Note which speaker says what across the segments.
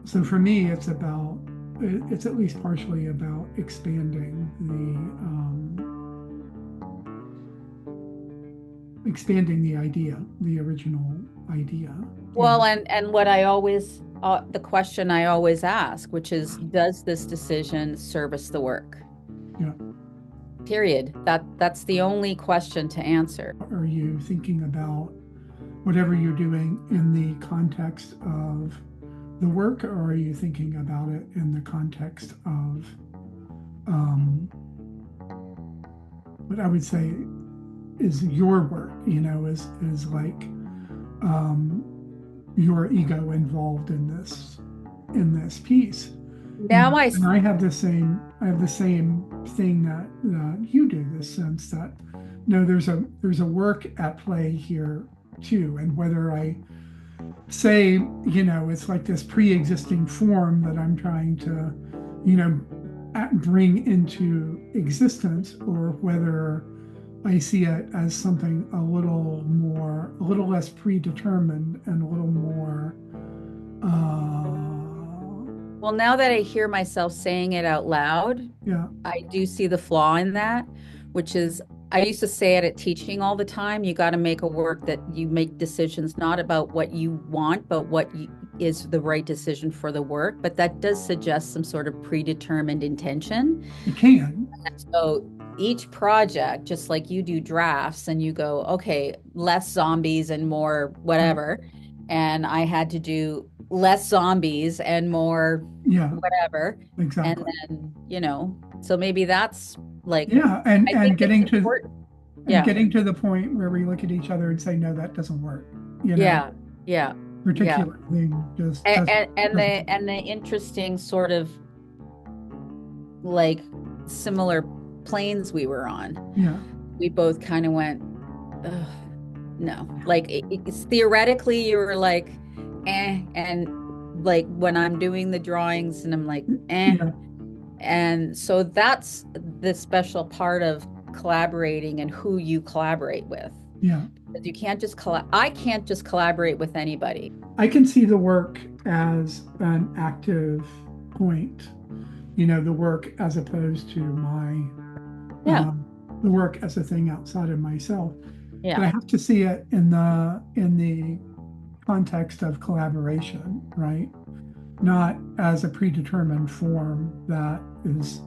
Speaker 1: So for me, it's at least partially about expanding the idea, the original idea, you
Speaker 2: Well,
Speaker 1: know.
Speaker 2: and what I always, the question I always ask, which is, does this decision service the work?
Speaker 1: Yeah.
Speaker 2: Period. That's the only question to answer.
Speaker 1: Are you thinking about whatever you're doing in the context of the work, or are you thinking about it in the context of um, what I would say is your work, is like um, your ego involved in this piece.
Speaker 2: Now
Speaker 1: And I have the same thing that you do, this sense that no, there's a work at play here too. And whether I say, it's like this pre-existing form that I'm trying to, bring into existence, or whether I see it as something a little less predetermined and a little more,
Speaker 2: Well, now that I hear myself saying it out loud,
Speaker 1: yeah,
Speaker 2: I do see the flaw in that, which is I used to say it at teaching all the time. You got to make a work that you make decisions not about what you want, but is the right decision for the work. But that does suggest some sort of predetermined intention.
Speaker 1: it can.
Speaker 2: So each project, just like you do drafts and you go, okay, less zombies and more
Speaker 1: Right.
Speaker 2: whatever. And I had to do less zombies and more
Speaker 1: Yeah,
Speaker 2: whatever. And
Speaker 1: exactly.
Speaker 2: then, so maybe that's like,
Speaker 1: Yeah, and
Speaker 2: I
Speaker 1: and
Speaker 2: think it's
Speaker 1: getting to
Speaker 2: important.
Speaker 1: and
Speaker 2: Yeah.
Speaker 1: getting to the point where we look at each other and say, no, that doesn't work.
Speaker 2: Yeah. Yeah. Yeah.
Speaker 1: Particular thing just
Speaker 2: And,
Speaker 1: doesn't
Speaker 2: and, and
Speaker 1: doesn't.
Speaker 2: the and the interesting sort of like similar planes we were on,
Speaker 1: Yeah,
Speaker 2: we both kind of went, ugh, no. Like it's theoretically you were like, and like when I'm doing the drawings and I'm like, eh.
Speaker 1: yeah,
Speaker 2: And so that's the special part of collaborating and who you collaborate with.
Speaker 1: yeah.
Speaker 2: Because you can't just I can't just collaborate with anybody.
Speaker 1: I can see the work as an active point. The work as opposed to
Speaker 2: Yeah.
Speaker 1: the work as a thing outside of myself. But
Speaker 2: Yeah.
Speaker 1: I have to see it in the context of collaboration, right? Not as a predetermined form that is,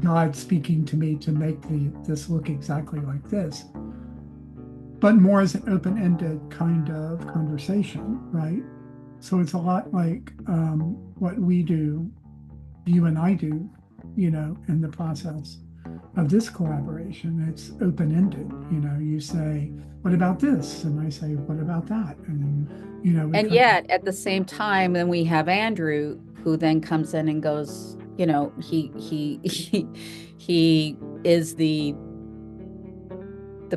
Speaker 1: God speaking to me to make this look exactly like this, but more as an open-ended kind of conversation, right? So it's a lot like what we do, you and I do, in the process of this collaboration. It's open-ended. You say, "What about this?" And I say, "What about that?" And we
Speaker 2: And
Speaker 1: kind
Speaker 2: yet at the same time, then we have Andrew who then comes in and goes, he is the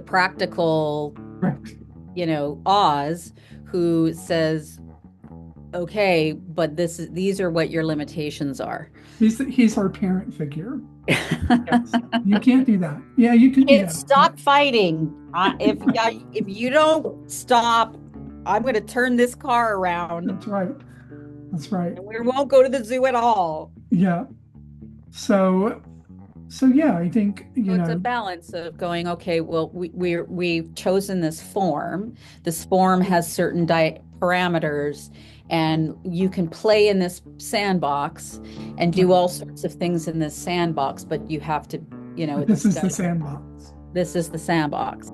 Speaker 2: practical,
Speaker 1: of,
Speaker 2: Oz who says, okay, but these are what your limitations are.
Speaker 1: he's our parent figure. Yes, you can't do that. Yeah, you can do
Speaker 2: Kids,
Speaker 1: that.
Speaker 2: stop fighting. If you don't stop, I'm going to turn this car around
Speaker 1: That's right. That's right.
Speaker 2: and we won't go to the zoo at all.
Speaker 1: Yeah. So yeah, I think
Speaker 2: So it's a balance of going, okay, well, we've chosen this form. This form has certain parameters, and you can play in this sandbox and do
Speaker 1: right.
Speaker 2: all sorts of things in this sandbox, but you have to,
Speaker 1: But
Speaker 2: it's
Speaker 1: this is
Speaker 2: got
Speaker 1: the sandbox.
Speaker 2: this is the sandbox.